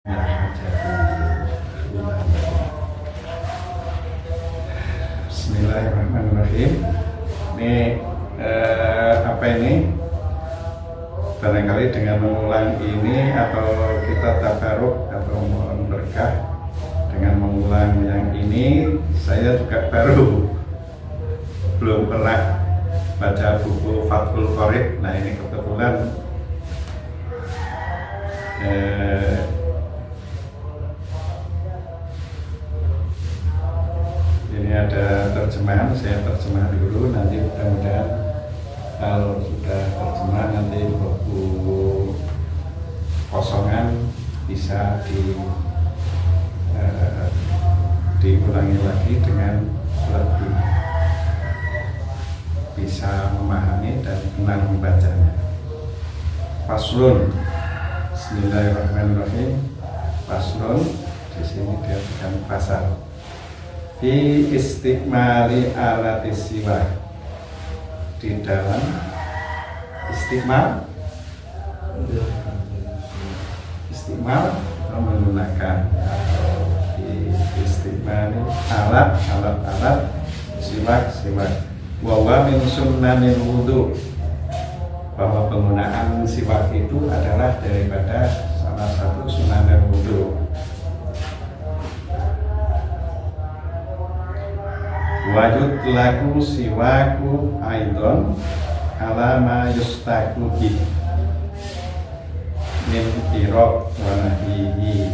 Bismillahirrahmanirrahim. Ini apa ini? Barangkali dengan mengulang ini atau kita tabaruk atau mohon berkah dengan mengulang yang ini, saya juga baru belum pernah baca buku Fathul Qorib. Nah ini kebetulan ini ada terjemahan, saya terjemah dulu, nanti mudah-mudahan kalau sudah terjemah nanti buku kosongan bisa diulangi lagi dengan lebih bisa memahami dan benar membacanya. Faslun. Bismillahirrahmanirrahim. Faslun, di sini dia bukan pasal. Fi istikmali alatis siwak, di dalam istiqmal menggunakan di istiqmali alat siwak wawa min sunnanil wudu, bahwa penggunaan siwak itu adalah daripada salah satu sunanil wudu. Wajud laku siwaku aidon ala ma yustaku bi min kirok wa nahihi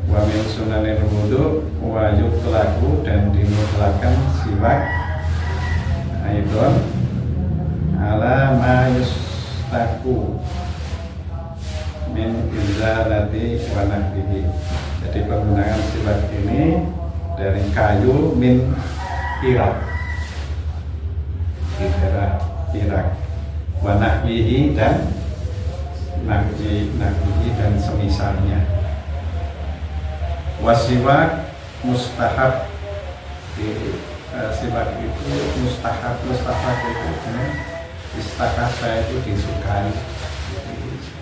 wa min sunanil wudu. Wajud laku dan dimutlakan siwak aidon ala ma yustaku min izalati wa nahihi. Jadi penggunaan siwak ini dari kayu min Irak, di daerah Irak, wanahlihi dan nahlihi dan semisalnya. Wasiwak mustahab, siwak itu mustahab itu istahasa itu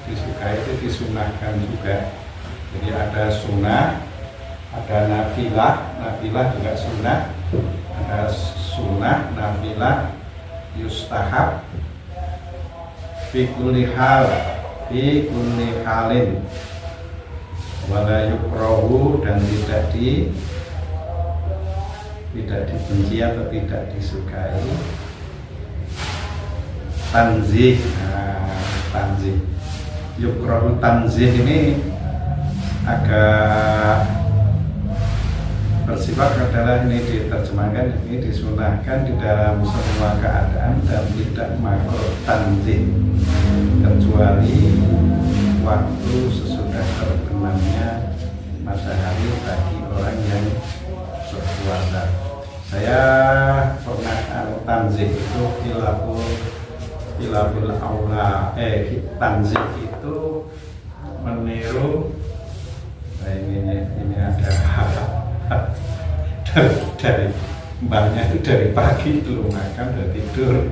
disukai itu disunahkan juga. Jadi ada sunnah, ada nafilah juga sunnah, ada sunnah, nafilah, yustahab, fi kulli halin, wala yukrahu, dan tidak dibenci atau tidak disukai. Tanzih, tanzih, yukrahu tanzih ini agak bersifat adalah ini diterjemahkan, ini disunahkan di dalam semua keadaan dan tidak makruh tanzih kecuali waktu sesudah terbenamnya matahari bagi orang yang berpuasa. Saya pernah tanzih itu hilaful aula, tanzih itu meniru. Nah, ini ada dari mbahnya itu dari pagi belum makan udah tidur,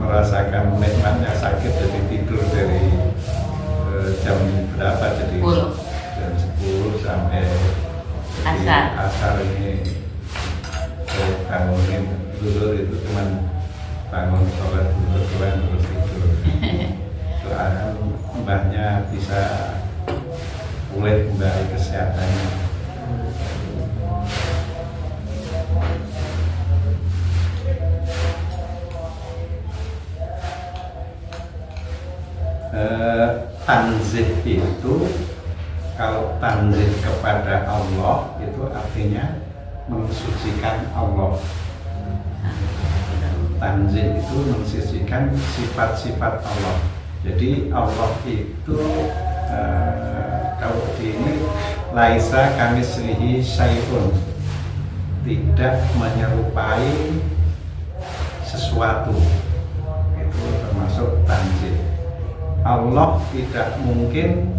merasakan nikmatnya sakit, jadi tidur dari jam berapa, jadi jam 10 sampai asar ini saya bangunin dulu, itu cuman bangun sholat dulu terus tidur. Mbahnya bisa pulih kembali kesehatannya. Tanzih itu, kalau tanzih kepada Allah itu artinya mensucikan Allah. Tanzih itu mensucikan sifat-sifat Allah. Jadi Allah itu kalau di ini laisa kamislihi syai'un, tidak menyerupai sesuatu, itu termasuk tanzih. Allah tidak mungkin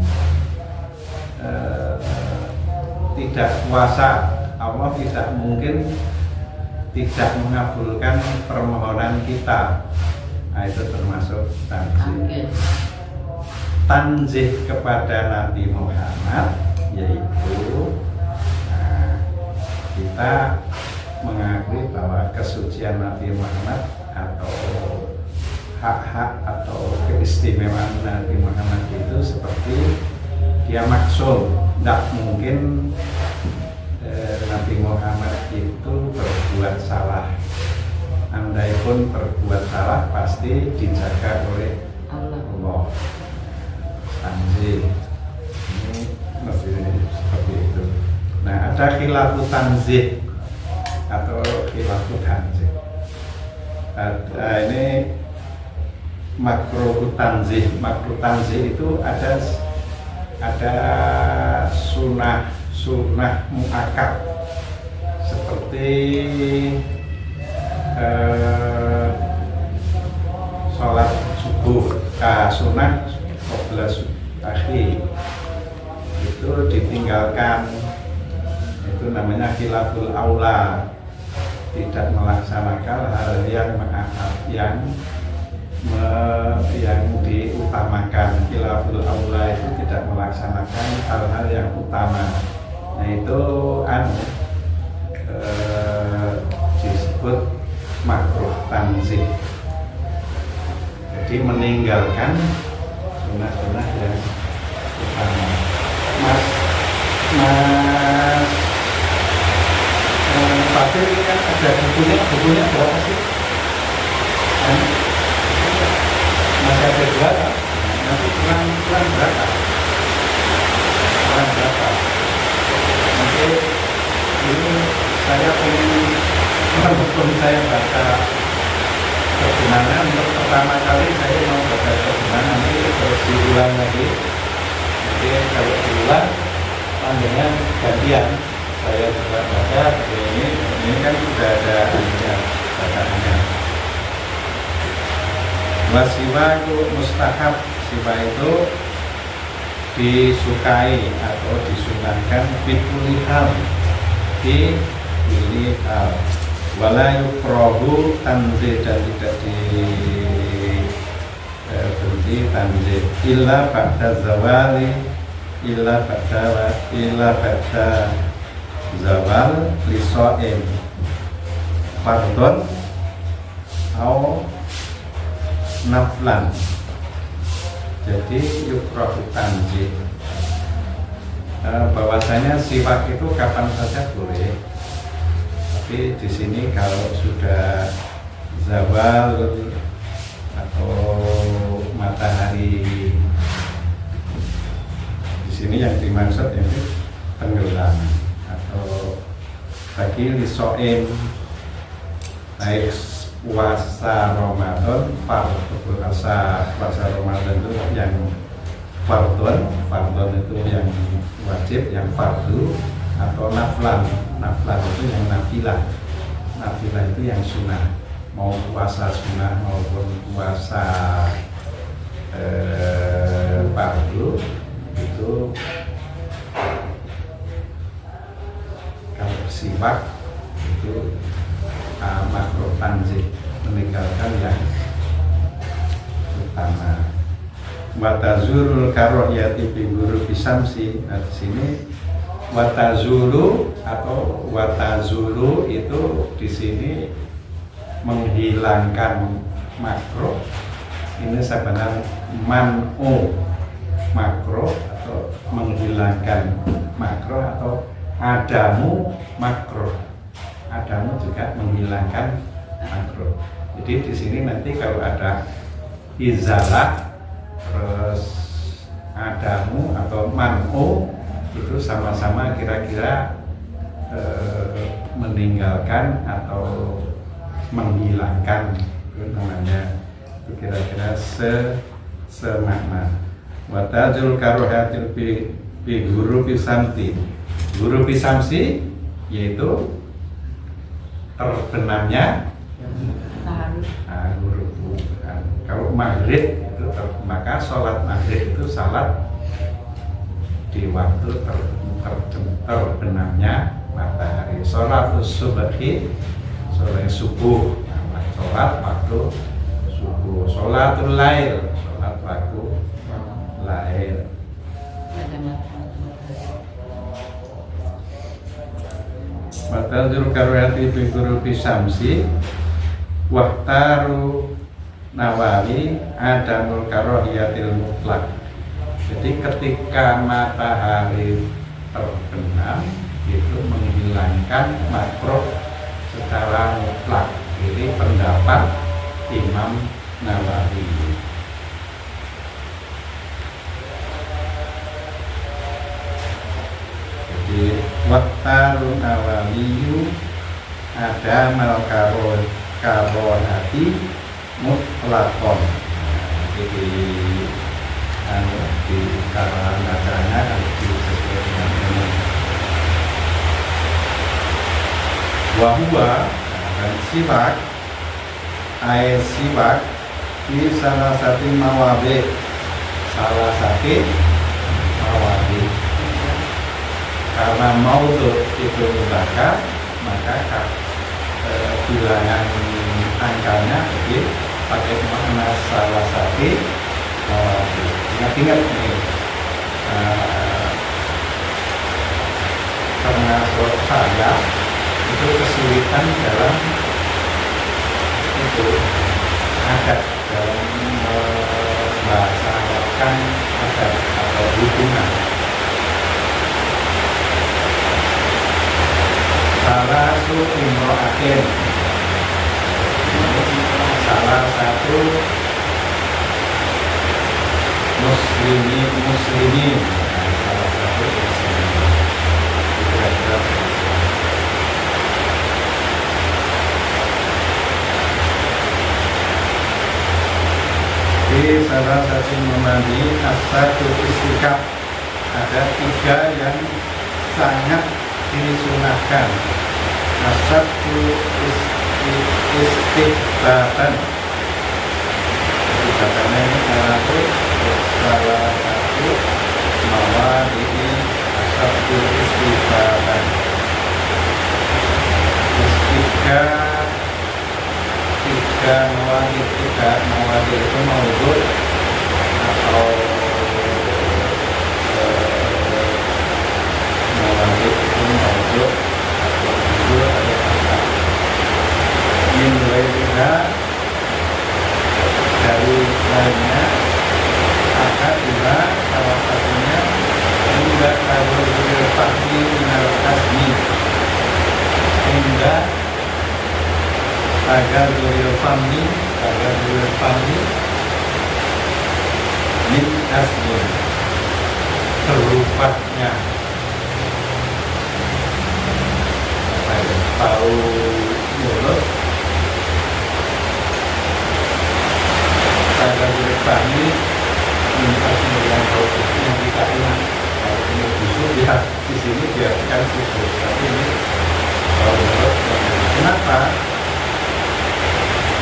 tidak kuasa, Allah tidak mungkin tidak mengabulkan permohonan kita. Nah, itu termasuk tanzih. Tanzih kepada Nabi Muhammad yaitu kita mengakui bahwa kesucian Nabi Muhammad atau hak-hak atau keistimewaan Nabi Muhammad itu seperti dia maksum. Tidak mungkin Nabi Muhammad itu berbuat salah. Andai pun berbuat salah pasti dijaga oleh Allah. Tanzih ini mesti seperti itu. Nah, ada khilafu tanzih atau khilafu tanzih. Ini makruh tanzih. Makruh tanzih itu ada sunnah muakkad seperti sholat subuh, sunnah qabla akhir itu ditinggalkan, itu namanya khilaful aula, tidak melaksanakan hal yang diutamakan. Khilaful aula itu tidak melaksanakan hal-hal yang utama. Nah, itu disebut makruh tanzih. Jadi meninggalkan sunnah-sunnah yang utama. Mas Fadil ini kan ada bukunya berapa sih? Masih ada dua, nanti kurang berapa? Nanti ini saya ingin walaupun saya baca kebenaran untuk pertama kali saya mau baca kebenaran, nanti terus diulang lagi. Jadi kalau diulang panjangnya gantian, saya juga baca. Ini kan sudah ada bacaannya. Wasiwa itu mustahab. Siwa itu disukai atau disunahkan fituli hal, di pilih hal. Wala yukrahu tanzih, dan tidak berhenti tanzih illa ba'da zawali, illa ba'da zawal liso'im fardon au naflan. Jadi yukrahu tanzih, bahwasanya siwak itu kapan saja boleh. Tapi di sini kalau sudah zawal atau matahari, di sini yang dimaksud ini tenggelam, atau bagi lisoim baik puasa Ramadan, puasa Ramadan itu yang fardon itu yang wajib, yang fardu, atau naflan itu yang nafilah itu yang sunnah. Mau puasa sunnah maupun puasa fardu itu kalau siwak itu makruh tanzih, meninggalkan yang utama. Watazurul karohiyati bi guru bisamsi. Nah, di sini watazulu atau watazulu itu di sini menghilangkan makruh. Ini sebenarnya man'u makruh atau menghilangkan makruh, atau adamu makruh. Adamu juga menghilangkan makruh. Jadi di sini nanti kalau ada izalah terus adamu atau man'u itu sama-sama kira-kira meninggalkan atau menghilangkan, itu namanya, itu kira-kira semakna. Watajul karohatil bi guru pisamti. Guru pisamsi yaitu terbenamnya guru. Kalau maghrib itu maka sholat maghrib itu salat di waktu terbenamnya matahari. Sholat subuh, sholat waktu subuh. waktu sholatul lail, sholat waktu lail. Watadzur karwati fi ghurubi syamsi wahtaru Nawawi adamul karohiyatil mutlak. Jadi ketika matahari terbenam itu menghilangkan makruh secara mutlak. Ini pendapat Imam Nawawi. Jadi wahtaru Nawawi adamal karohati mutlakon. Jadi di kalangan bacanya harus disesuaikan dengan ini. Wahua dan siwak, air siwak di salah satu mawabi, karena maudhu itu mubakar, maka bilangan angkanya jadi pakai makna salah satu. Ingat-ingat nih, karena saya itu kesulitan dalam itu adat, dalam membahasakan adat atau hubungan. Salah satu imro'atin, salah satu muslimin, salah satu muslimin. Di salah satu memandi asatu istiqab, ada 3 yang sangat disunahkan. Asatu istiqbatan. Katanya ini salah satu mawadi asatu istiqbatan. Istiqbatan 3 mawadi itu maudhu atau mawadi itu maudhu atau maudhu atau apa min lainnya dari lainnya akan juga salah satunya hingga kalau pagi minal kasmi hingga agar duril famni min asmin terubahnya tahu mulut agar duril famni min asmin yang produknya yang kita ingat. Kalau ini busuk ya di sini biarkan busuk, tapi ini tahu mulut. Kenapa?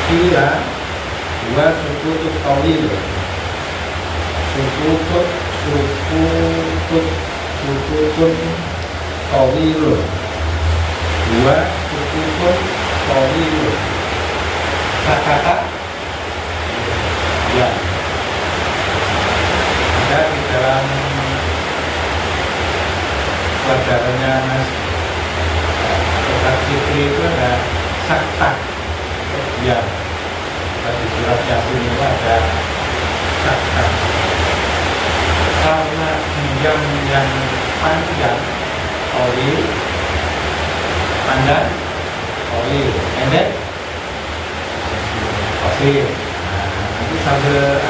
Kira dua sukutut tawil, sukutut tawil, dua sukutut tawil. Kata ya ada di dalam pelajarannya Mas Ustaz Fikri itu ada sakta. Ya, di surat Yasin itu ada sakta. Karena diam yang panjang, tawil, panjang, tawil, pendek, qasir. Nanti sambil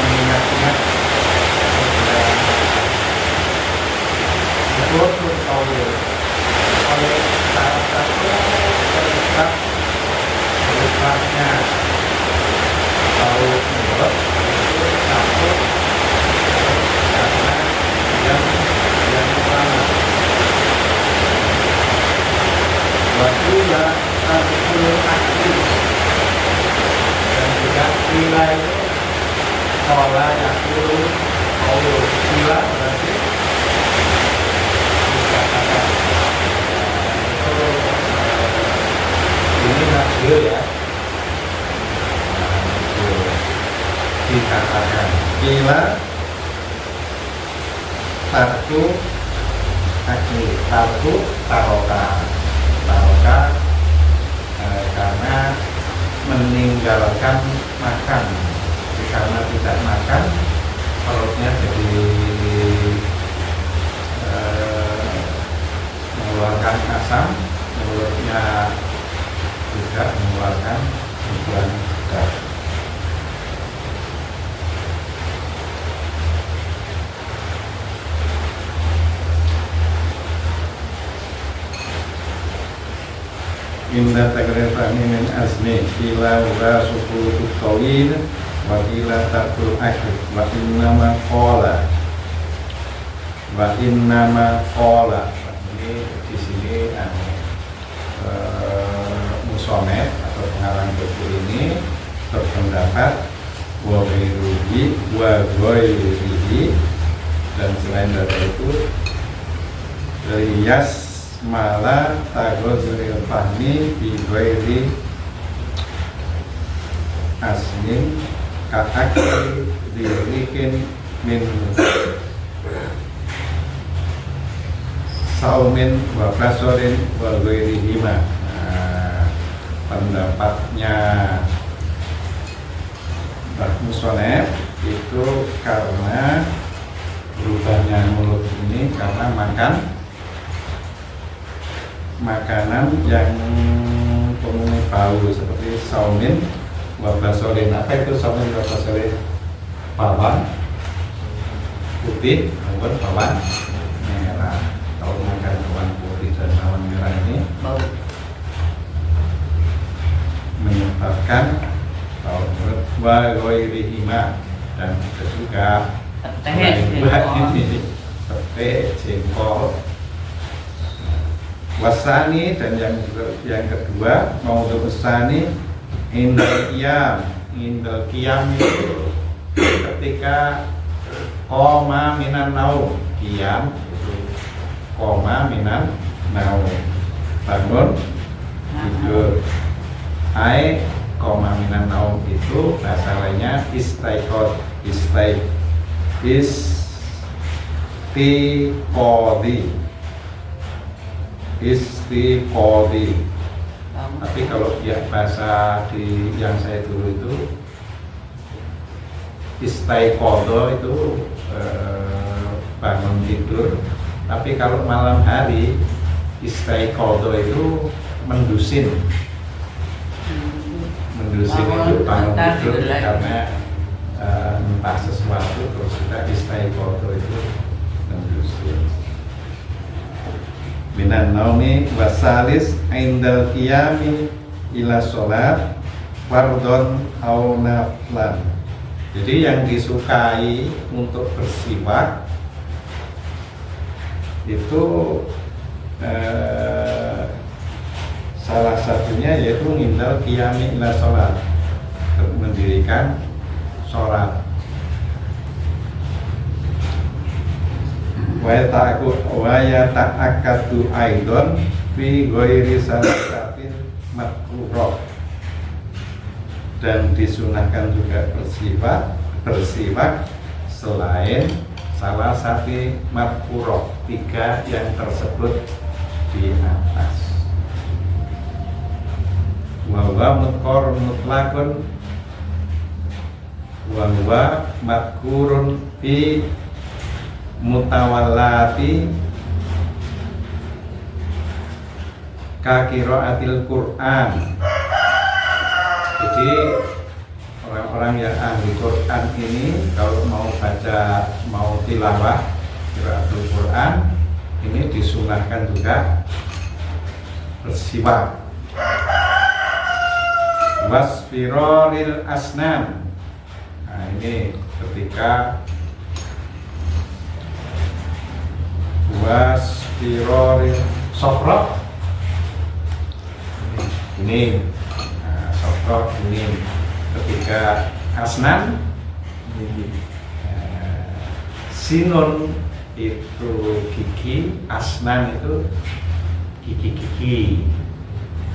mengingat-ingat betul tawil. Oleh salah satu tetap berubahnya tahu mulut satu karena yang sama waktulah satu aktif dan juga nilai pola yang dulu sila berarti dikatakan ini hasil ya. Dikatakan kila tarku akli tarku taroka karena meninggalkan makan. Karena tidak makan perutnya jadi mengeluarkan asam, mulutnya juga mengeluarkan kumpulan gas. Indah takrir fahmi min azmi kila wa sukutu tawil wa kila takul akhir wa innama qala ini di sini musonef atau pengarang buku ini berpendapat wa ghairihi dan selain dari itu riyas mala tagozril fahmi bi ghairi asmin ka'akli dirikin min saumin wa basorin wa ghairihima. Pendapatnya Mbah Musonef itu karena berubahnya mulut ini karena makanan yang penuh bau seperti saumin wa basorin. Apa itu saumin wa basorin? Bawang putih maupun bawang merah. Kalau makan bawang putih dan bawang merah ini bau, menyebabkan bau mulut. Wa ghairihima dan juga ini petai, jengkol. Wasani dan yang kedua maudhu usani indal qiyam itu ketika koma minan naum, qiyam itu koma minan naum, bangun tidur. Ai koma minan naum itu bahasa lainnya istiqod, istiqodi. Tapi kalau ya bahasa di yang saya dulu itu istiqodo itu bangun tidur. Tapi kalau malam hari istiqodo itu mendusin itu bangun tidur karena entah sesuatu terus kita istiqodo itu mendusin. Minan naumi wasalis indal qiyami ila sholat fardhon au naflan. Jadi yang disukai untuk bersiwak itu salah satunya yaitu indal qiyami ila sholat, mendirikan sholat. Wa yata'akkadu aidon fi ghairi salasatin makruh, dan disunahkan juga bersiwak selain salah satu makruh, 3 yang tersebut di atas. Wa mutqarun mutlaqun wa huwa madkurun fi mutawallati kakiraatil Quran. Jadi orang-orang yang ahli Quran ini kalau mau baca, mau tilawah qiraatul Quran ini disunahkan juga bersiwak. Wasfiroril asnan. Nah ini ketika wasfiroril sofrok ini, sofrok ini ketika asnan sinun itu gigi, asnan itu gigi-gigi.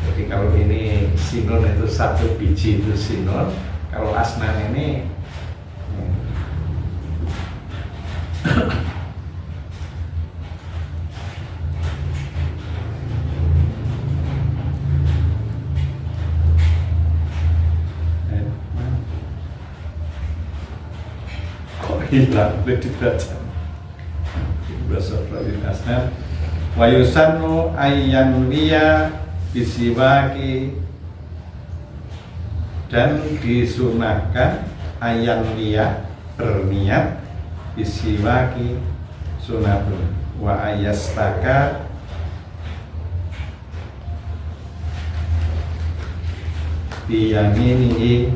Jadi kalau ini sinun itu satu biji itu sinun, kalau asnan ini hilang lebih dibaca bahasa Pralin Asnan wa yusannu ayyan liya bisiwaki, dan disunahkan ayyan liya berniat bisiwaki sunatun wa ayastaka biyaminihi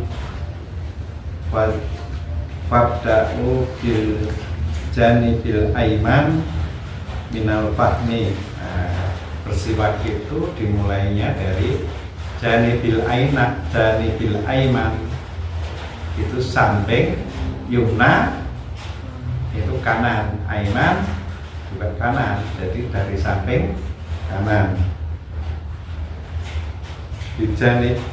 fabda'u bil janibil aiman minal fahmi. Bersiwak itu dimulainya dari janibil aiman itu samping, yumna itu kanan, aiman juga kanan, jadi dari samping kanan. Di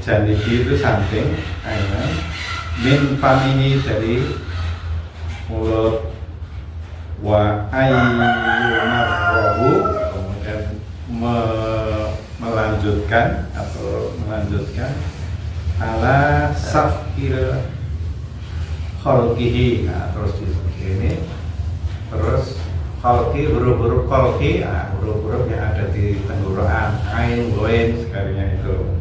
janibi itu samping, aiman, min famihi dari mulut, wa ayyumarrohu, kemudian melanjutkan ala safil kholqihi. Terus di sini terus kholqi, huruf-huruf kholqi, huruf-huruf yang ada di tenggorokan, ain, goin sekalinya itu.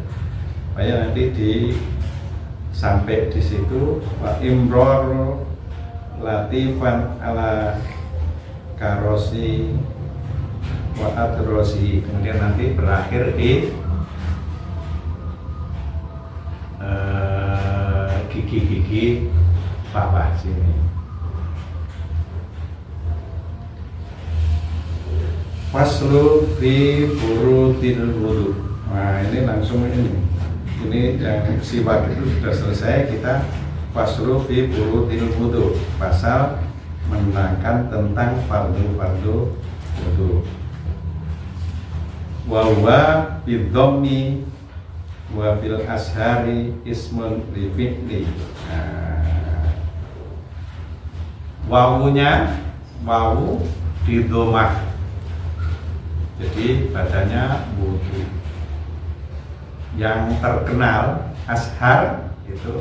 Supaya nanti sampai di situ wa imror latifan ala karosi wa adrosi, kemudian nanti berakhir di gigi-gigi bawah sini. Faslu fi furutil wudu. Nah ini langsung ini yang siwak itu sudah selesai. Kita faslu fi furutil wudu, pasal menerangkan tentang fardu-fardu wudu. Wa huwa bidhammi wa fil ashari ismun li fi'li. Wawunya wawu di domah, jadi bacanya wudu. Yang terkenal ashar itu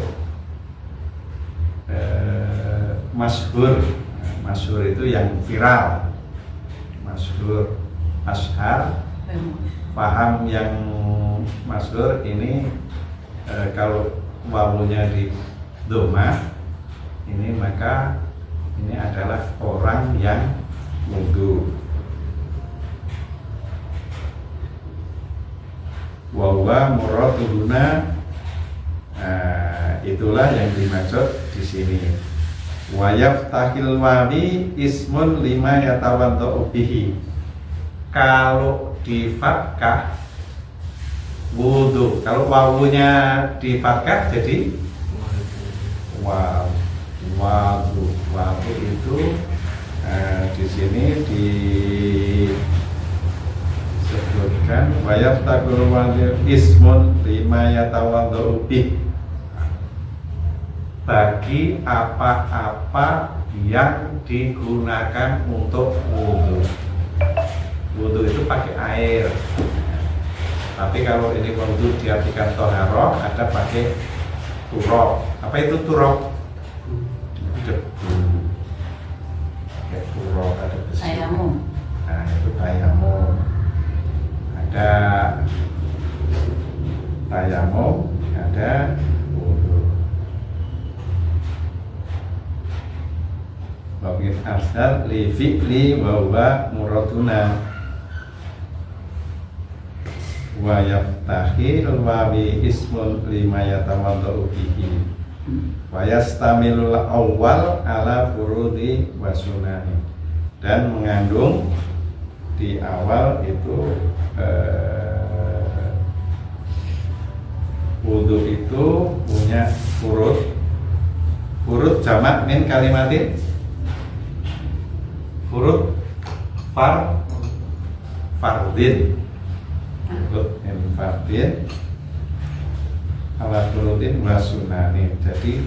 masyhur itu yang viral, masyhur. Ashar paham yang masyhur ini kalau wawunya di domah ini, maka ini adalah orang yang wudu. Wawa muraduhuna, itulah yang dimaksud di sini. Wayaf tahil wawi ismun lima yatawaddu bihi. Kalau di fatkah wudu, kalau wawunya di fatkah jadi wadu itu di sini disebutkan wayaf takul wali ismun lima yatawaddu bih, bagi apa-apa yang digunakan untuk wudu. Wudu itu pakai air, tapi kalau ini wudu diartikan toharoh, ada pakai turok. Apa itu turok? Debu. Pakai turok, ada besi. Tayamum. Nah itu tayamum. Ada tayamum, ada wudu. Wabit arsal li fi'li wa huwa muraduna. Wa yaftahil wawi ismun lima yatawaddu bihi wa yastamilul awwal ala furudi wa sunani, dan mengandung di awal itu wudu itu punya furud jamak min kalimatin, furud fardin, fardin ala furudin wa sunanin. Jadi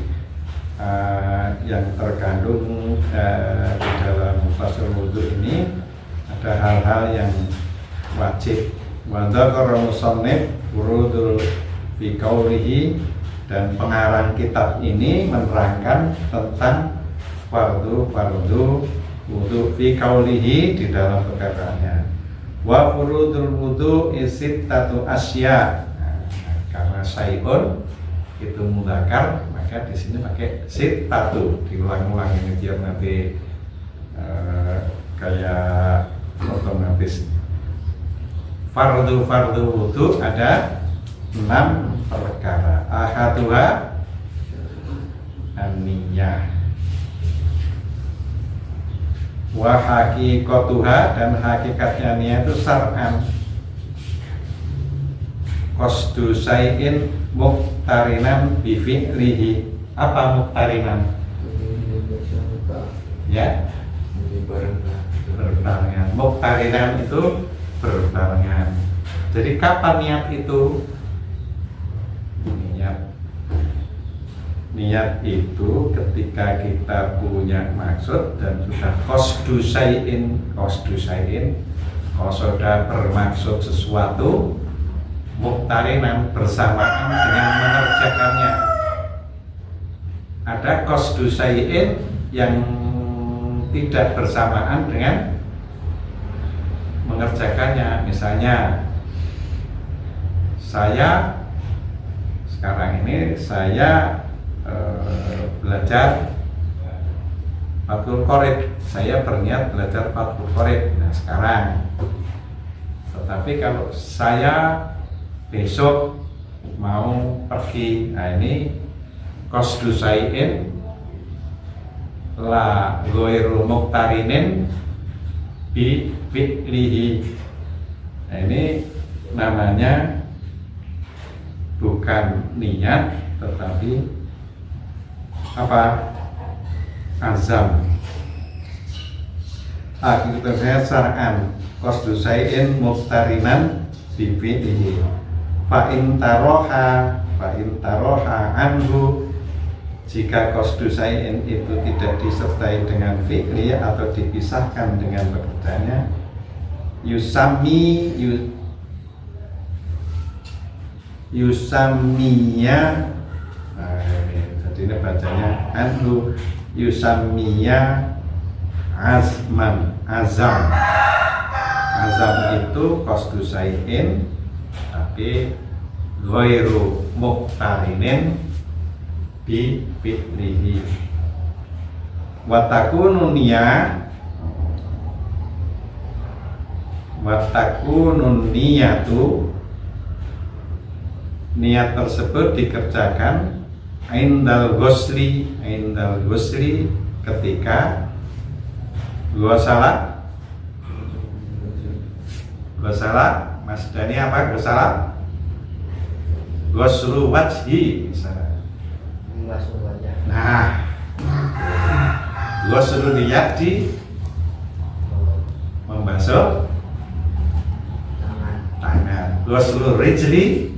yang terkandung di dalam fasal wudu ini ada hal-hal yang wajib. Wa dzakara musannif furudul fi qaulihi, dan pengarang kitab ini menerangkan tentang fardu wudu fi qaulihi di dalam perkataannya. Wa furudul wudu isittatu asya. Karena sayun itu mudzakkar, maka di sini pakai sittatu, diulang-ulang ini biar nanti kayak otomatis. Fardu wudu ada 6 perkara. Ahaduha an-niyah wa haqiqatuha, dan hakikatnya niat itu syar'an qasdu syai'in muqtarinan bi fi'lihi. Apa muqtarinan? Ya, berbarengan. Muqtarinan itu berbarengan. Jadi kapan niat itu? Niat itu ketika kita punya maksud dan sudah qasdu syai'in, kalau sudah bermaksud sesuatu, muqtarinan bersamaan dengan mengerjakannya. Ada qasdu syai'in yang tidak bersamaan dengan mengerjakannya. Misalnya saya sekarang ini belajar Fathul Qorib, saya berniat belajar Fathul Qorib. Nah sekarang, tetapi kalau saya besok mau pergi, nah ini qasdu syai'in la ghairu muqtarinin bi fi'lihi. Nah ini namanya bukan niat tetapi apa? Azam. Akibatnya syar'an qasdu syai'in muqtarinan bi fi'lihi. Fa in taroha anhu, jika qasdu syai'in itu tidak disertai dengan fi'li atau dipisahkan dengan pekerjaannya, yusammiya. Nah, jadi ini bacanya anhu yusammiya azman. Azam itu qasdu syai'in tapi ghairu muqtarinin bi fi'lihi. Wa takunu niyatu, niat tersebut dikerjakan indal ghusli ketika ghusala. Mas Dani apa ghusala? Ghuslu wajhi misalnya. Nah, ghuslu niat di membasuh tangan. Ghuslu rijli,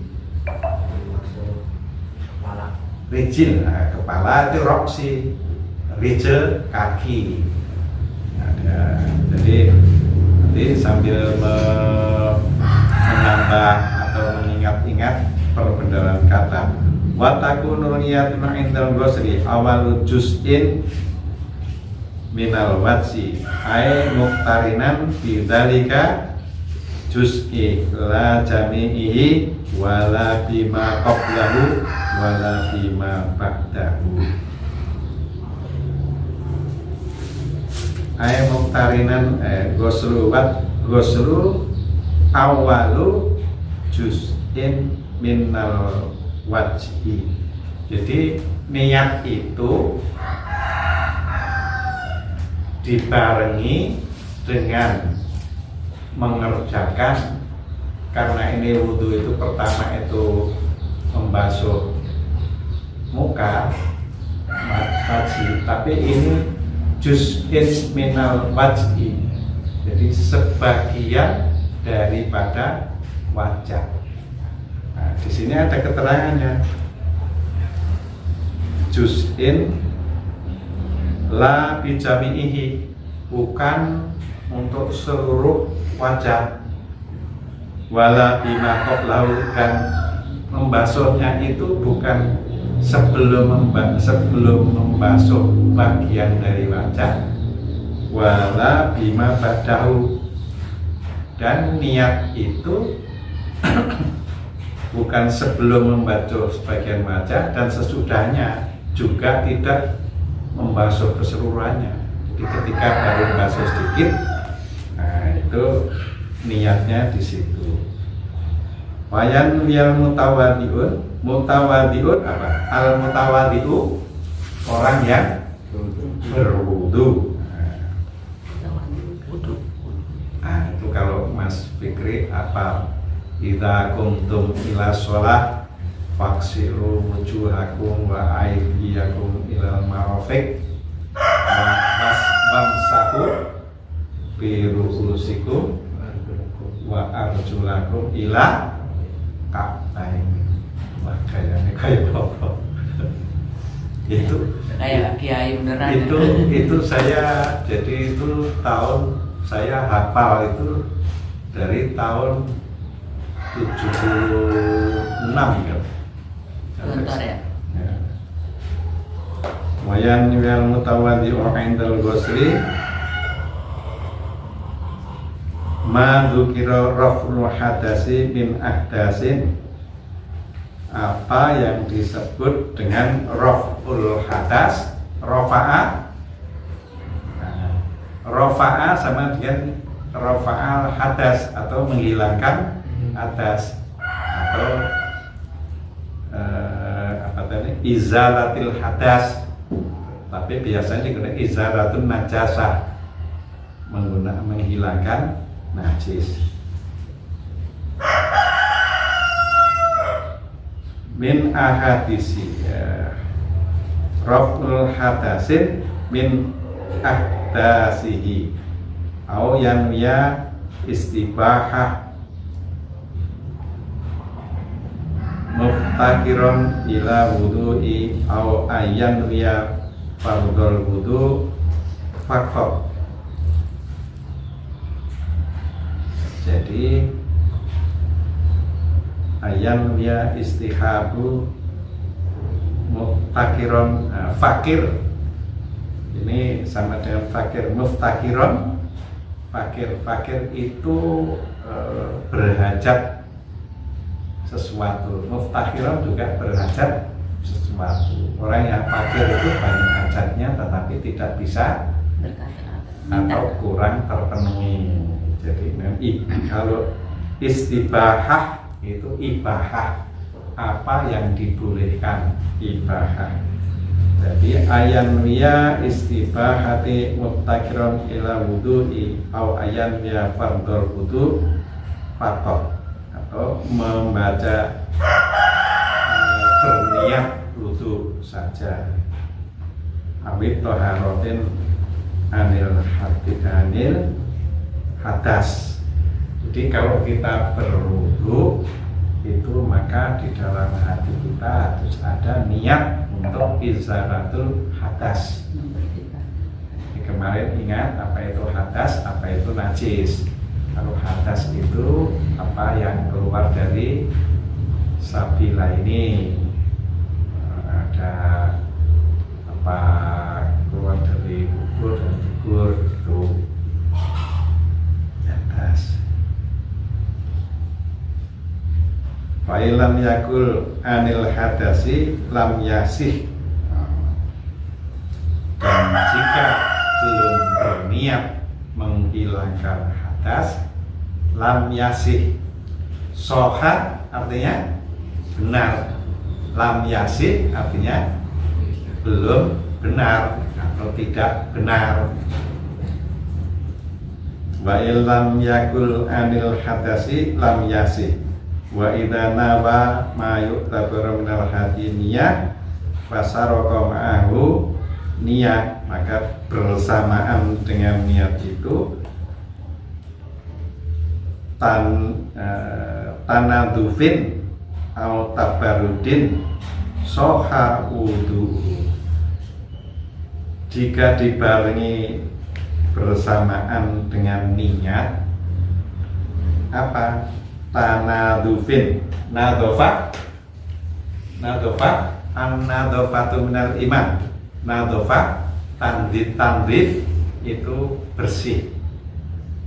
rijil, nah, kepala itu roksi, rijil kaki. Ada, jadi nanti sambil menambah atau mengingat-ingat perbendaharaan kata. Wa takunu niyatun indal ghusli awalu juz'in minal wajhi ay muqtarinan bi dzalika juz'i la jami'ihi wala bima qablahu wala bima ba'dahu. Ay muqtarinan ghuslu awalu juz'in minal wajhi. Jadi niat itu dibarengi dengan mengerjakan, karena ini wudhu itu pertama itu membasuh muka wajhi, tapi ini juz'in minal wajhi, jadi sebagian daripada wajah. di sini ada keterangannya. Juz'in la bijami'ihi, bukan untuk seluruh wajah. Wala bima qablahu, dan membasuhnya itu bukan sebelum membasuh bagian dari wajah. Wala bima ba'dahu, dan niat itu bukan sebelum membasuh sebagian wajah dan sesudahnya juga tidak membasuh keseluruhannya. Jadi ketika baru membasuh sedikit, nah itu niatnya di situ. Wayan wiyal mutawadiun apa? Al mutawadiu, orang yang berwudu. Nah itu kalau Mas Fikri apa? Idza kumtum ila sholah faksilu wujuhakum wa aydiyakum ilal marafiq wamsahu bi ru'usikum wa arjulakum ila ka'bayn. Wah kayaknya kayak apa? Itu kayak kiai beneran. Itu saya, jadi itu tahun saya hafal itu dari tahun 76 ya. Bentar ya. Wayan wal mutawaddi'u 'indal ghusli ma dzukira raf'ul hadasi min ahdasin, apa yang disebut dengan raf'ul hadas. Rafa'a sama dengan rafa'al hadas, atau menghilangkan hadas, atau apa tadi, izalatil hadas, tapi biasanya digunakan izalatun najasah, menghilangkan najis. Min ahadisi, raf'ul hadasin min ahdasihi au yanwiya istibahah muftakiron ila wudu'i au ayyan wiya fardhul wudu faqat. Jadi ayyan wiya istihabu muftakiron, fakir ini sama dengan fakir. Muftakiron, fakir itu berhajat sesuatu. Muftakhiron juga berhajat sesuatu. Orang yang fakir itu banyak hajatnya tetapi tidak bisa atau kurang terpenuhi. Jadi kalau istibahah itu ibahah, apa yang dibolehkan, ibahah. Jadi ayan wiya istibahati muftakhiron ila wudu'i au ayan wiya fardhul wudu faqat, atau membaca berniat wudu saja. Awit toharotin anil hadas. Jadi kalau kita berwudu itu maka di dalam hati kita harus ada niat untuk izaratul hadas. Jadi kemarin ingat apa itu hadas, apa itu najis. Kalau hadas itu apa yang keluar dari sabila ini, ada apa keluar dari kubur dan gugur, itu hadas. Fa'ilam yakul anil hadasi lam yasih, dan jika belum berniat menghilangkan hadas, lam yasih. Soha artinya benar, lam yasih artinya belum benar atau tidak benar. Wa illam yakul anil hadasi lam yasih. Wa idza nawa ma yu'tabaru minal hadiniyah fasaraka ma'ahu niat, maka bersamaan dengan niat itu tanadufin au tabarudin soha wudu'u. Jika dibarengi bersamaan dengan niat apa? Tanadufin, nadofah an-nadofatu minal iman. Nadofah tandif itu bersih.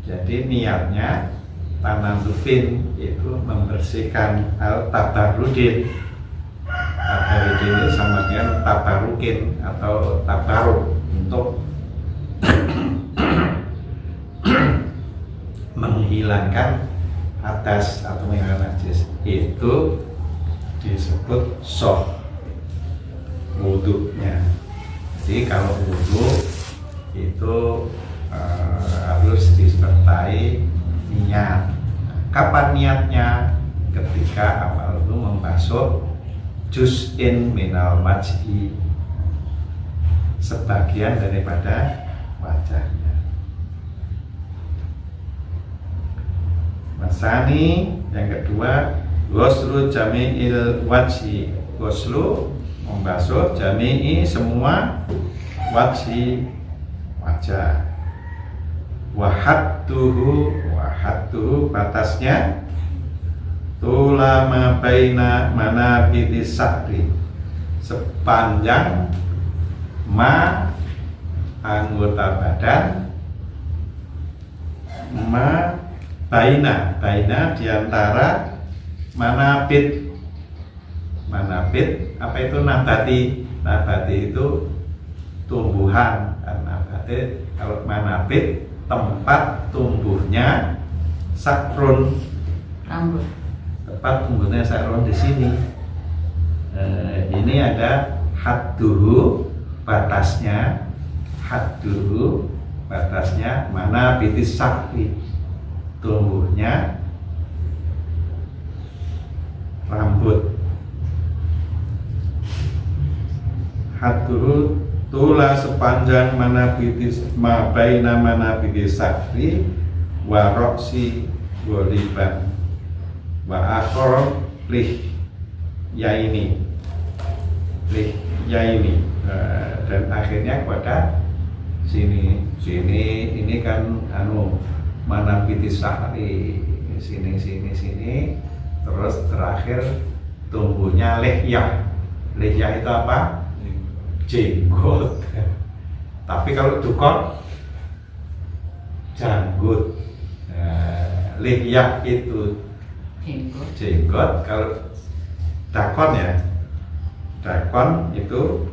Jadi niatnya tanadufin itu membersihkan. Tabarudin itu sama dengan tabarukin atau tabaruk, untuk menghilangkan hadas atau menghilangkan najis. Itu disebut soh wudunya. Jadi kalau wudu itu harus disertai niat. Kapan niatnya? Ketika awal itu membasuh juz'in minal wajhi, sebagian daripada wajahnya. Masani yang kedua, ghuslu jami'il wajhi. Ghuslu membasuh jami'i semua wajhi, wajah. Wahadduhu batasnya tulama baina manabiti sakri, sepanjang anggota badan baina diantara manabit apa itu? Nabati itu tumbuhan. Nabati, kalau manabit tempat tumbuhnya sakrun, Rambut. tempat tumbuhnya sakrun di sini. Ini ada hadduhu batasnya, manabiti sakri, tumbuhnya rambut. Hadduhu tula sepanjang baina manabiti sakri wa roksi goliban wa akhor lih yaini, dan akhirnya pada sini. Ini kan manabiti sakri, sini, terus terakhir tumbuhnya lihyah. Lihyah itu apa? Jenggot. Tapi kalau dukun janggut. Lihyah itu jenggot. Kalau dakon itu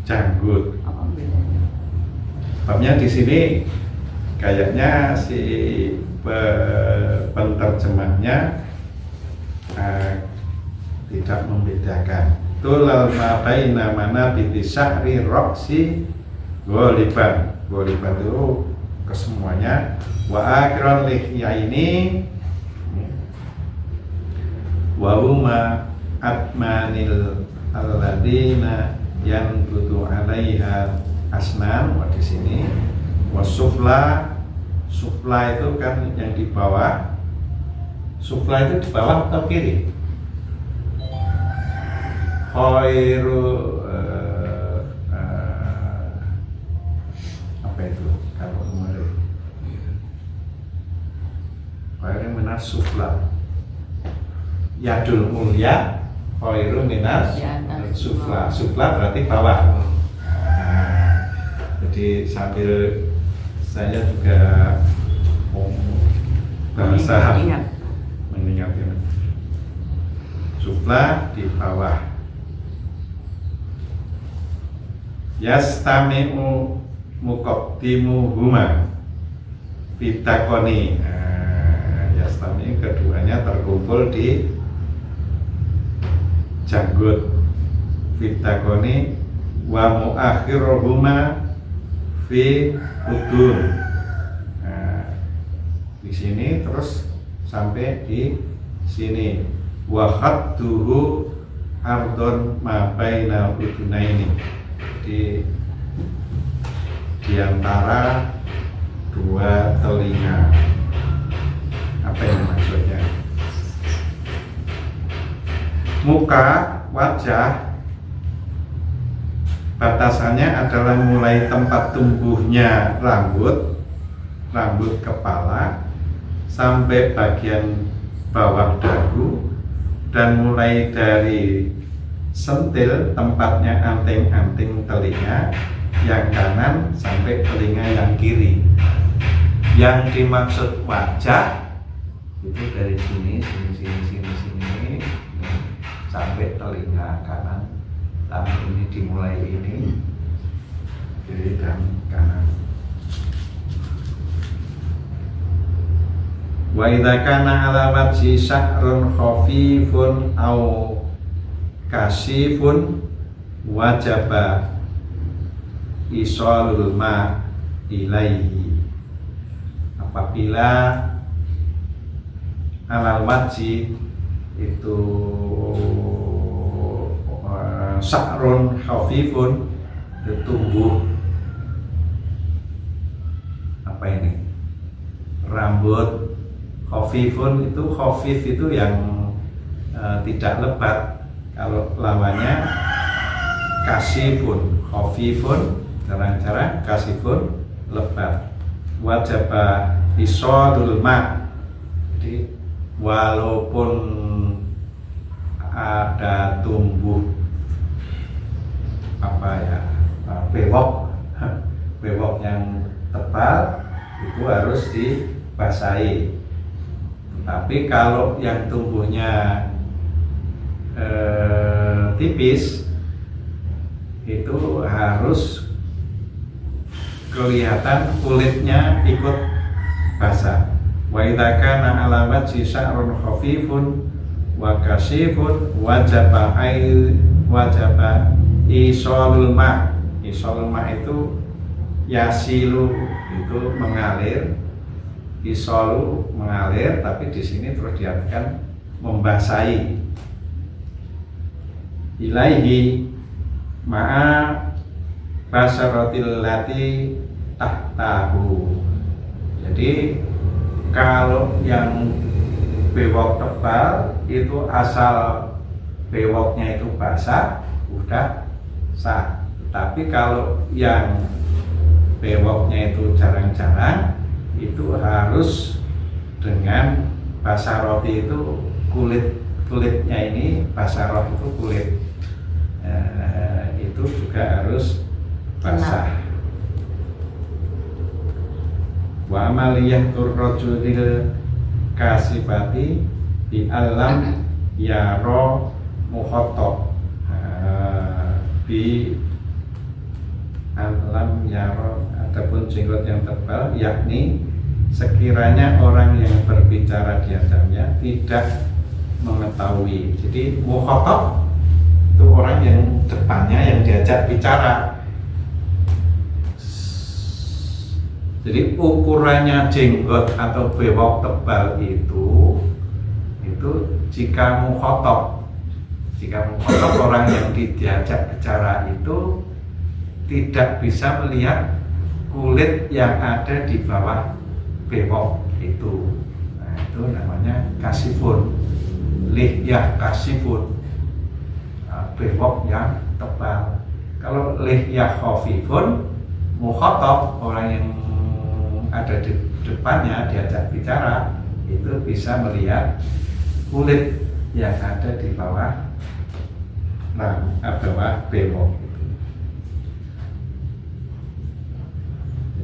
janggut. Babnya di sini kayaknya si penterjemahnya tidak membedakan. Tulal ma baina manabiti syahri roksi goliban itu kesemuanya. Wa akhiran lihyaini wa huma atmanil alladina yang butuh alaiha asnan. Di sini wasufla itu kan yang di bawah. Sufla itu di bawah atau kiri? Khairu apa itu kalau kemarin? Khairu minas sufla. Yadul mulia khairu minas sufla. Sufla berarti bawah. Jadi sambil saya juga bahasa mengingat ini. Sufla di bawah. Yastami'u muqaddimuhuma fitakoni. Yastami'u keduanya terkumpul di janggut. Fitakoni wa muakhiruhuma fi udun. Di sini terus sampai di sini. Wa khadduhu ardon ma baina udunaini. Di antara dua telinga. Apa yang maksudnya? Muka, wajah, batasannya adalah mulai tempat tumbuhnya rambut kepala sampai bagian bawah dagu, dan mulai dari sentil tempatnya anting-anting telinga yang kanan sampai telinga yang kiri. Yang dimaksud wajah itu dari sini sampai telinga kanan, tapi ini dimulai ini kiri dan kanan. Wa idza kana ala wajhi sa'run khafifun au kasifun wajaba isolul ma ilaihi. Apabila alal wajhi itu sa'run khafifun, itu tumbuh apa ini, rambut khafifun. Itu khafif itu yang tidak lebat. Kalau lawannya kasifun, khafifun jarang-jarang, kasifun lebat. Wajaba isodul ma, jadi walaupun ada tumbuh bewok yang tebal, itu harus dibasahi. Tapi kalau yang tumbuhnya tipis, itu harus kelihatan kulitnya ikut basah. Wa idza kana ala wajhi sa'run khafifun wa kasifun wajaba isolul ma. Isolul ma itu yasilu, itu mengalir. Isolu mengalir, tapi di sini terus diartikan membasahi. Ilaihi ma'a basaratil lati tahtahu. Jadi kalau yang bewok tebal itu asal bewoknya itu basah udah sah. Tapi kalau yang bewoknya itu jarang-jarang, itu harus dengan basaroti, itu kulitnya ini, basarot itu kulit, itu juga harus basah. Wa amaliyah turrojulil kasifati di alam yaro muhotok, di alam yaro ataupun jenggot yang tebal, yakni sekiranya orang yang berbicara di hadapannya tidak mengetahui. Jadi mukhatab itu orang yang depannya yang diajak bicara. Jadi ukurannya jenggot atau bewok tebal itu jika mukhatab orang yang diajak bicara itu tidak bisa melihat kulit yang ada di bawah bewok itu. Nah, itu namanya kasifun, lihyah kasifun, bewok yang tebal. Kalau lihyah khafifun, mukhatab orang yang ada di depannya diajak bicara itu bisa melihat kulit yang ada di bawah bewok.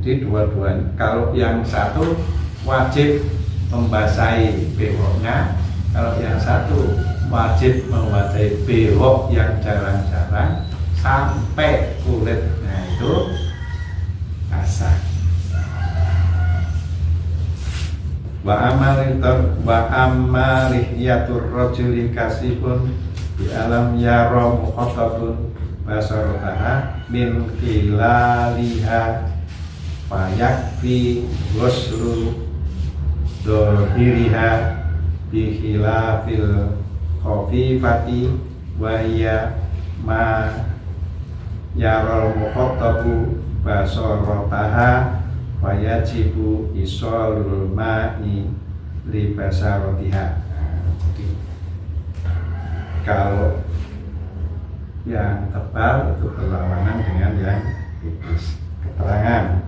Jadi dua-duanya. Kalau yang satu wajib membasahi bewoknya, kalau yang satu wajib membasahi bewok yang jarang-jarang sampai kulitnya itu basah. Wa amalihiyatur rajuli kasifun bi alam yara mukhatabun basarotaha min kilaliha fayakfi ghuslu dohiriha bihilafil khafifati wa hiya ma yarul mukhatabu basarataha fayajibu isolul ma'i li basaratiha. Jadi Kalau yang tebal itu berlawanan dengan yang tipis. Keterangan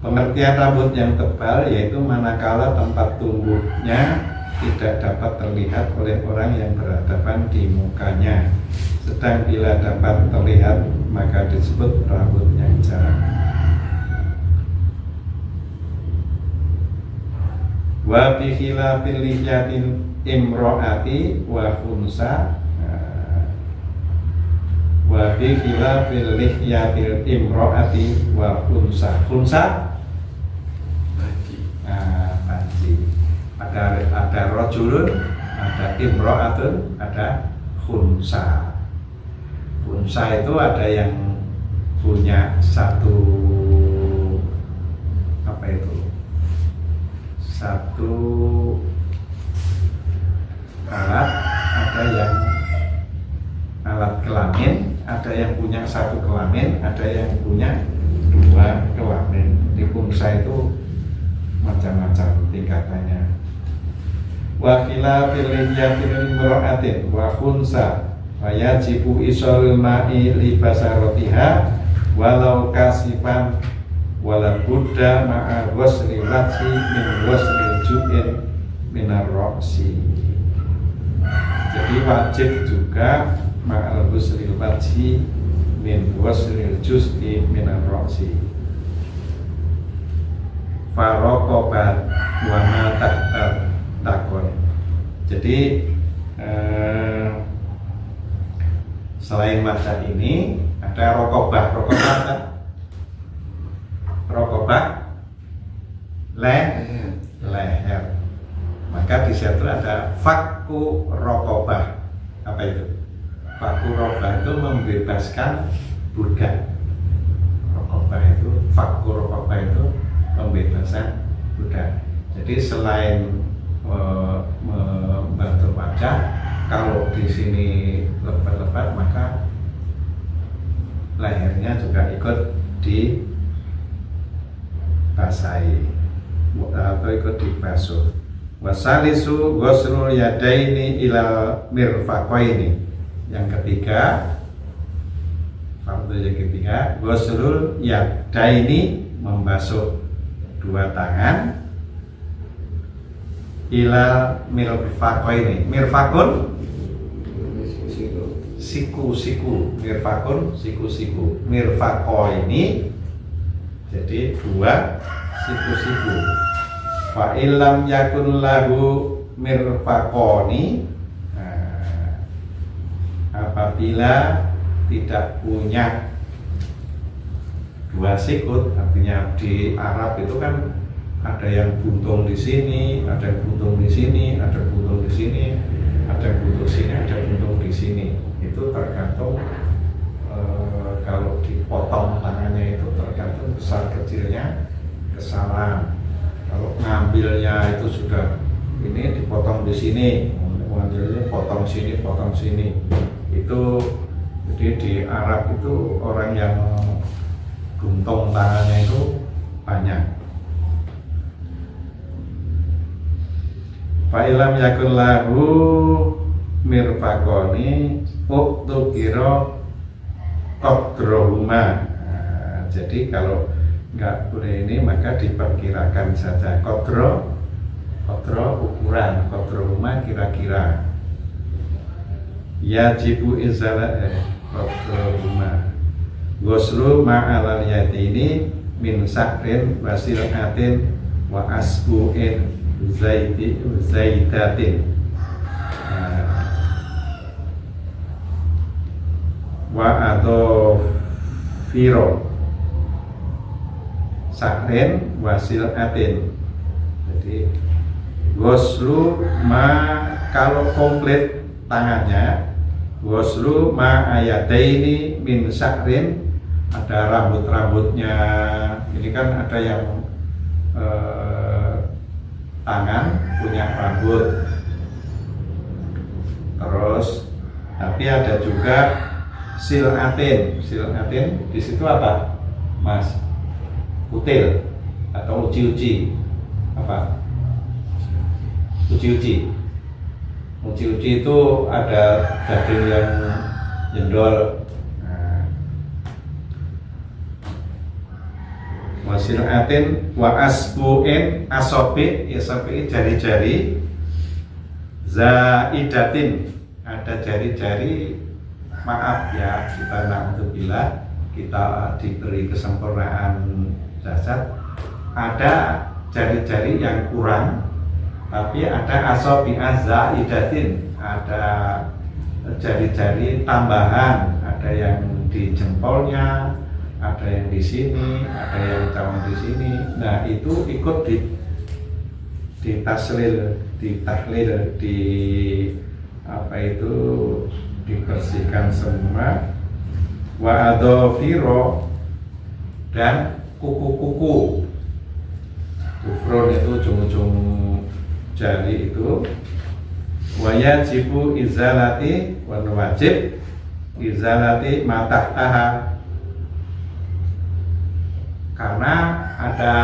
pengertian rambut yang tebal yaitu manakala tempat tumbuhnya tidak dapat terlihat oleh orang yang berhadapan di mukanya, sedang bila dapat terlihat maka disebut rambut yang jarang. Wa bi khilafil lihyatin imro'ati wa khunsa, wa bi khilafil lihyatil imro'ati wa khunsa. Khunsa banci. Ada rojulun, ada imro'atun, ada khunsa. Khunsa itu ada yang punya satu satu alat, ada yang alat kelamin, ada yang punya satu kelamin, ada yang punya dua kelamin. Di khunsa itu macam-macam tingkatannya. Wa khilafil lihyatil imro'atin wa khunsa wa yajibu isolul ma'i li basaratiha walau kasifan wala buddha ma'a ghusli wajhi min ghusli ju'in minar roksi. Jadi wajib juga ma'al ghusli wajhi min ghusli juz'i minar roksi. Farokobat wa ma tahta takon. Jadi selain wajah ini ada rokobah. Rokobah leher. Maka di situ ada fakku rokobah. Apa itu? Fakku rokobah itu membebaskan budak. Rokobah itu, fakku rokobah itu pembebasan budak. Jadi selain membantu wajah, kalau di sini lebat-lebat maka lehernya juga ikut di basahi atau ikut dibasuh. Wasalisu ghusrul yadaini ilal mirfaqaini. Yang ketiga, fardu yang ketiga, ghusrul yadaini, membasuh dua tangan, ilal mirfaqaini. Mirfaqun siku, mirfaqun siku. Mirfaqaini jadi dua siku-siku. Fa illam yakun lahu mirfaqoni, apabila tidak punya dua sikut, artinya di Arab itu kan ada yang buntung di sini, ada yang buntung di sini, ada buntung di sini, ada buntung sini, ada buntung di sini. Itu tergantung kalau dipotong tangannya itu tergantung besar kecilnya kesalahan. Kalau ngambilnya itu sudah ini dipotong di sini, ngambilnya potong sini, itu jadi di Arab itu orang yang buntung tangannya itu banyak. Fa'ilam yakun lahu mirfaqoni uktukiro qadrohuma. Jadi kalau nggak boleh ini maka diperkirakan saja qadro ukuran, qadrohuma kira-kira. Yajibu izala qadrohuma ghuslu ma'alal yatini min sakrin wasil'atin wa asbu'in zaidatin wa atau firo sakren wasil atin. Jadi ghuslu ma, kalau komplit tangannya, ghuslu ma ayataini min sakrin, ada rambut-rambutnya. Ini kan ada yang tangan punya rambut, terus tapi ada juga silatin di situ apa, Mas? Kutil atau uci-uci apa? Uci-uci Uci-uci itu ada daging yang jendol. Wasiratin wa asbu'in asobi jari-jari zaidatin, ada jari-jari, maaf ya, kita na'udzubillah, kita diberi kesempurnaan jasad, ada jari-jari yang kurang, tapi ada asobi zaidatin, ada jari-jari tambahan, ada yang di jempolnya, ada yang di sini, ada yang cuma di sini. Nah, itu ikut di tahlil, di apa itu, dibersihkan semua. Wa adhafiro, dan kuku-kuku. Kufron itu ujung-ujung jari itu. Wa yajibu izalati, wa wajib izalati matahtaha, karena ada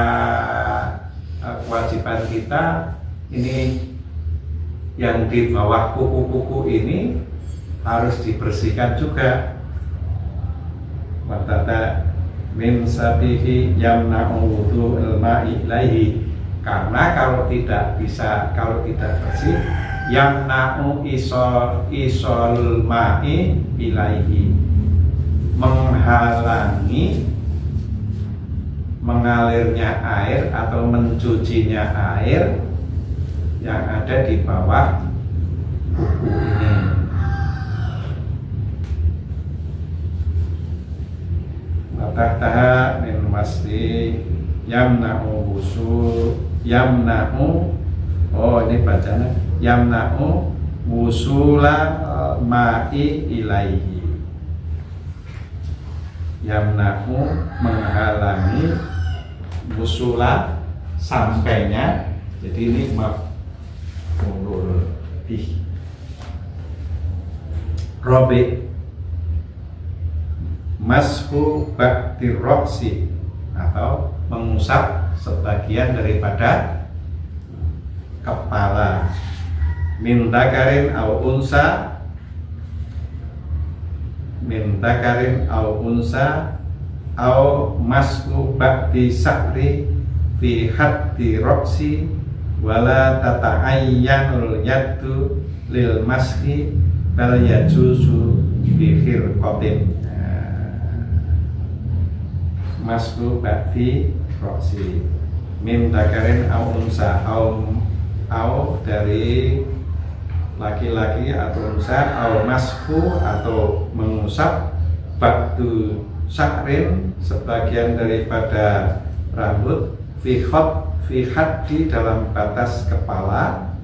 kewajiban kita ini yang di bawah kuku-kuku ini harus dibersihkan juga. Watata min sabihi yamna'u wudu'il ma'i ilaihi, karena kalau tidak bersih, yamna'u isol ma'i ilaihi, menghalangi mengalirnya air atau mencucinya air yang ada di bawah kuku ini. Matahtaha min wasli yamna'u oh ini bacanya yamna'u wusula ma'i ilaihi, yamna'u menghalangi, wusula sampainya. Jadi ini maf'ulun bih. Robi mashu ba'di roksi, atau mengusap sebagian daripada kepala. Min dakarin au unsa, min dakarin au unsa, au masku ba'di sakri fi haddi roksi, wala tata'ayyanul yaddu lil maski bal yajuzu bi khirqatin. Masku ba'di roksi min dakarin au unsa, au dari laki-laki atau unsa, au masku atau mengusap, ba'du sakrin sebagian daripada rambut, fi haddi dalam batas kepala,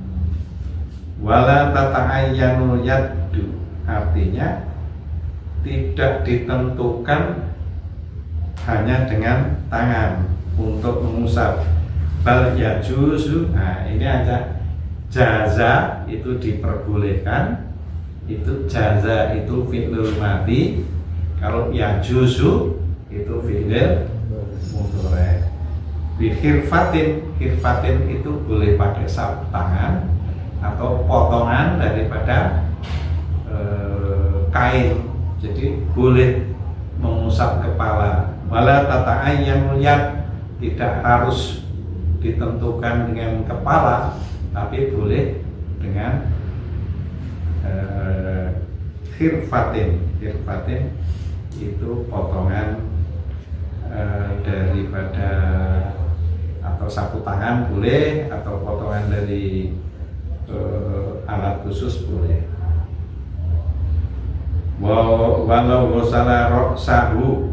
wala tata'ayyanu yaddu, artinya tidak ditentukan hanya dengan tangan untuk mengusap, bal yajuzu. Nah, ini aja jaza itu diperbolehkan, itu jaza itu fi'lul madhi. Kalau yajuzu itu fi'il mudhari'. Khirfatin itu boleh pakai sapu tangan atau potongan daripada kain, jadi boleh mengusap kepala. Wala tata'ayyanul yad, tidak harus ditentukan dengan kepala, tapi boleh dengan khirfatin itu potongan daripada, atau sapu tangan boleh, atau potongan dari alat khusus boleh. Walau ghusala roksahu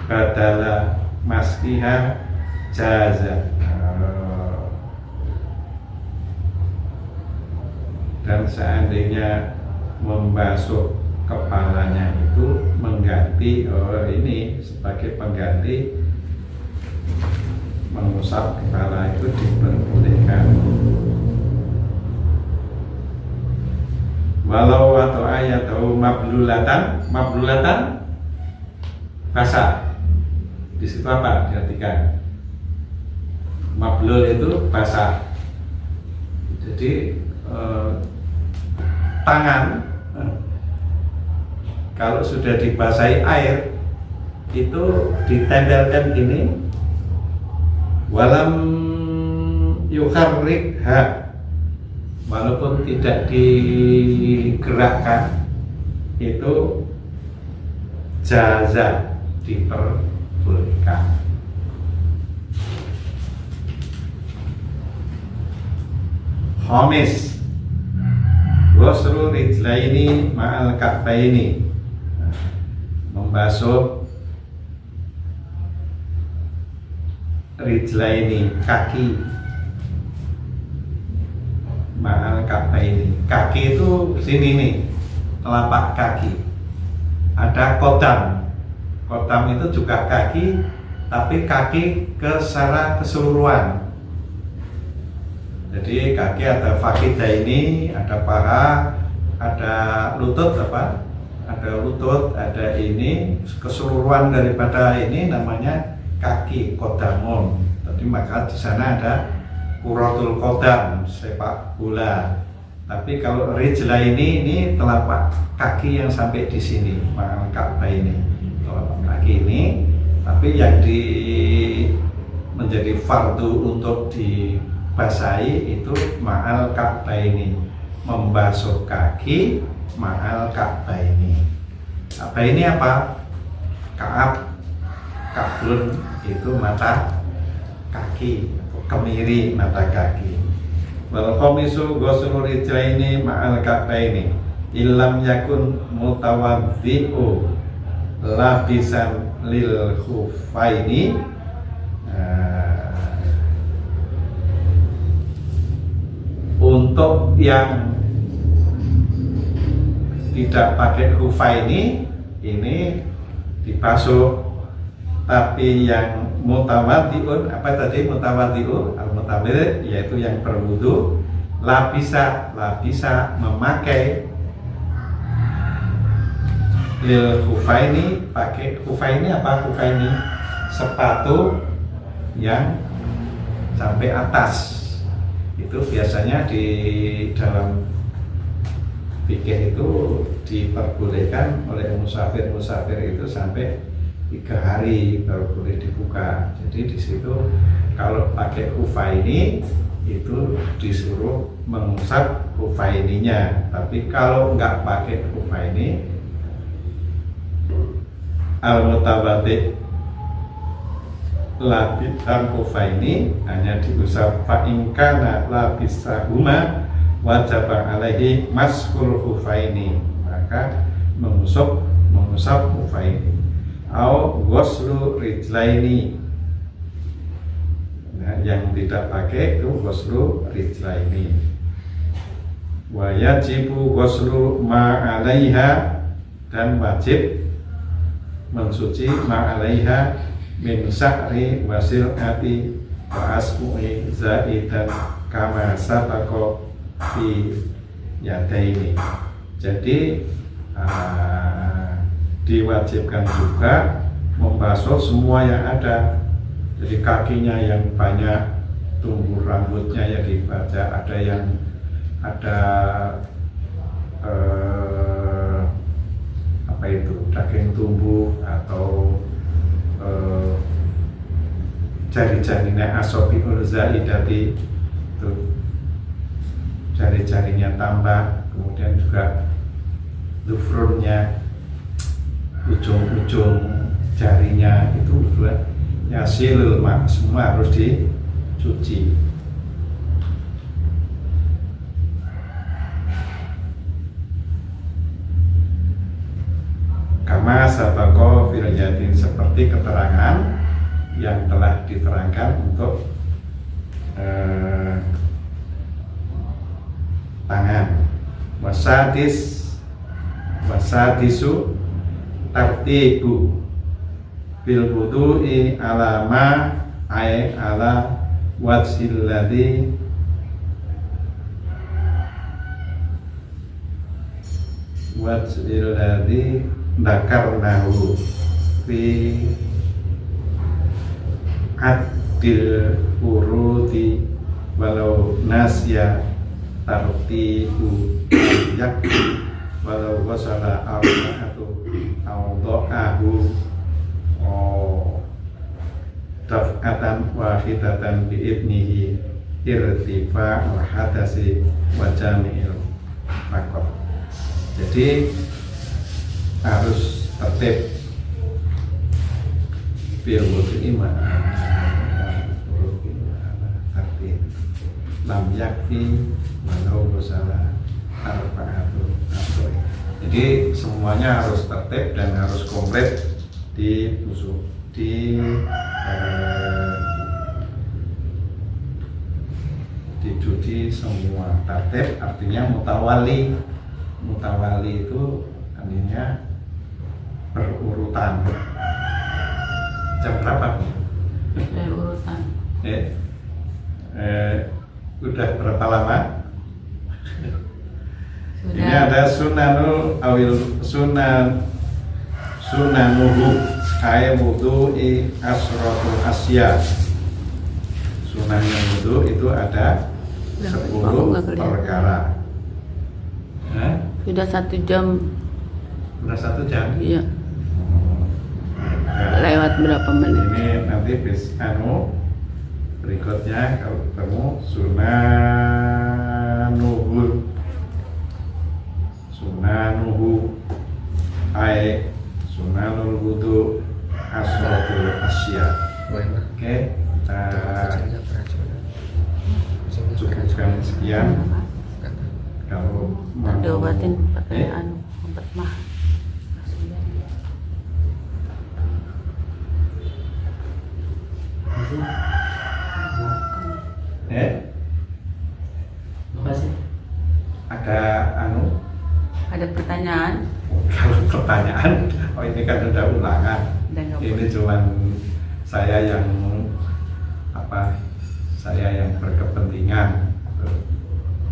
badala maskiha jaza, dan seandainya membasuh kepalanya itu mengganti, ini sebagai pengganti mengusap kepala itu diperbolehkan. Walau atau ayat atau mablulatan basah. Di situ apa diartikan? Mablul itu basah. Jadi tangan kalau sudah dibasahi air itu ditempelkan gini, walam yukharrikha, walaupun tidak digerakkan, itu jaza, diperbolehkan. Khamis, ghuslu rijlaini ma'al ka'baini, membasuh rijlaini, kaki, ma'al ka'baini. Kaki itu sini nih, telapak kaki. Ada kodam. Kodam itu juga kaki, tapi kaki secara keseluruhan. Jadi kaki ada fakidaini, ada paha, ada lutut apa? Ada lutut, ada ini, keseluruhan daripada ini namanya kaki, kodamun. Tadi maka di sana ada kuratul kodam, sepak bola. Tapi kalau rijla ini telapak kaki yang sampai di sini, ma'al ka'bah ini, telapak kaki ini. Tapi yang menjadi fardu untuk dibasahi itu ma'al ka'bah ini, membasuh kaki ma'al ka'bah ini. Ka'bah ini apa? Ka'bun itu mata kaki, kemiri mata kaki. Wal khamisu ghuslu rijlaini ma'al ka'baini illam yakun mutawaddi'u labisan lil khuffaini. Untuk yang tidak pakai khuffaini ini dibasuh, tapi yang mutawaddiun, apa tadi mutawaddiun, al-mutamir yaitu yang berwudu, labisa memakai lil khufaini, pakai khufaini apa? Khufaini sepatu yang sampai atas. Itu biasanya di dalam fikih itu diperbolehkan oleh musafir itu sampai 3 hari baru boleh dibuka. Jadi di situ kalau pakai khufaini itu disuruh mengusap khufaininya. Tapi kalau nggak pakai khufaini, al-mutawaddi labisan khufaini hanya diusap, fa in kana labisahuma wajib alaihi mashul khufaini, maka mengusap khufaini. Au ghuslu rijlaini, nah, yang tidak pakai itu ghuslu rijlaini. Wa yajibu ghuslu ma 'alaiha, dan wajib mensuci ma 'alaiha min sa'ri wasil ati wa asbu'i zaidan kama sabaqa fi yadaini. Jadi diwajibkan juga membasuh semua yang ada. Jadi kakinya yang banyak tumbuh rambutnya ya dibaca, ada yang apa itu daging tumbuh, atau jari-jarinya asobiul zaidati itu jari-jarinya tambah, kemudian juga dufrunnya, ujung-ujung jarinya itu juga yasilul mak, semua harus dicuci. Kama sabaqo fil yadin, seperti keterangan yang telah diterangkan untuk tangan. Wasadisu tartibu bil wudu'i alama ay ala wajhil ladzi dakarnahu fi adil urudi walau nasya tartibu yakfi walau wasala arba'atu awdo'ahu daf'atan wahidatan bi'idnihi irtifa'ul hadasi wa jami'il faqat. Jadi harus tertib bil wudu'i tertib lam yakfi walau wasala arba'atu awdo'ahu. Jadi semuanya harus tertib dan harus komplit dicuci semua. Tertib artinya mutawali. Mutawali itu artinya berurutan. Jam berapa? Urutan. Udah berapa lama? Sudah. Ini ada sunanuhu ay wudu'i asratul asya. Sunahnya wudu itu ada 10 perkara. Sudah 1 jam. Udah 1 jam? Iya. Nah, Lewat berapa menit? ini nanti berikutnya kalau ketemu sunanuhu ay sunanul wudu asratul asya. Oke, kita cukupkan sekian. Kalau mau Diobatin pakai obat mah. Ada pertanyaan? kalau pertanyaan, ini kan udah ulangan. Ini cuman saya yang berkepentingan.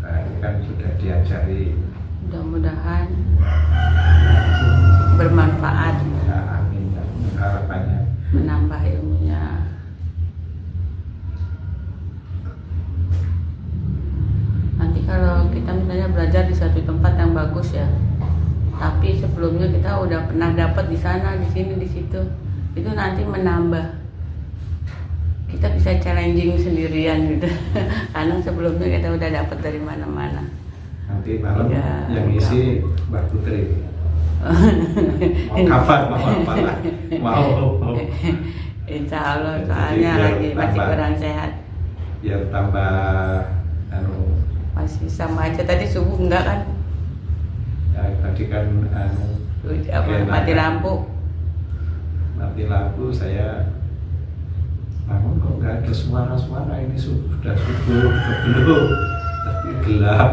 Nah, ini kan sudah diajari. Mudah-mudahan bermanfaat. Ya, amin. Harapannya Menambah ilmunya. Nanti kalau kita misalnya belajar di satu tempat yang bagus ya, tapi sebelumnya kita udah pernah dapat di sana, di sini, di situ, itu nanti menambah. Kita bisa challenging sendirian gitu, karena sebelumnya kita udah dapat dari mana-mana. nanti malam Ya, yang isi Mbak Putri. Mau kapan, mau apa lah? Mau. Insya Allah, Jadi soalnya biar lagi masih tambah- kurang sehat. Biar tambah Masih sama aja, tadi subuh enggak kan? ya, tadi kan Mati lampu. mati lampu saya bangun kok nggak ada suara-suara, ini sudah subuh belum, tapi gelap.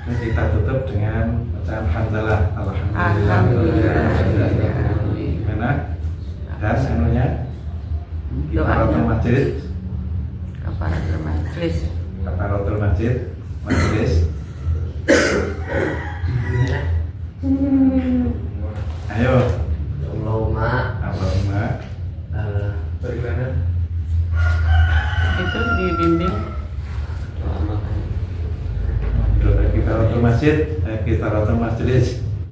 Nah, kita tutup dengan bacaan hamdalah, alhamdulillah. Gimana? Dan anunya kafaratul masjid, Kafaratul majlis. kafaratul masjid, majelis. Ayo, Allahumma bagaimana? Itu dibimbing. Kafaratul masjid, kafaratul majelis.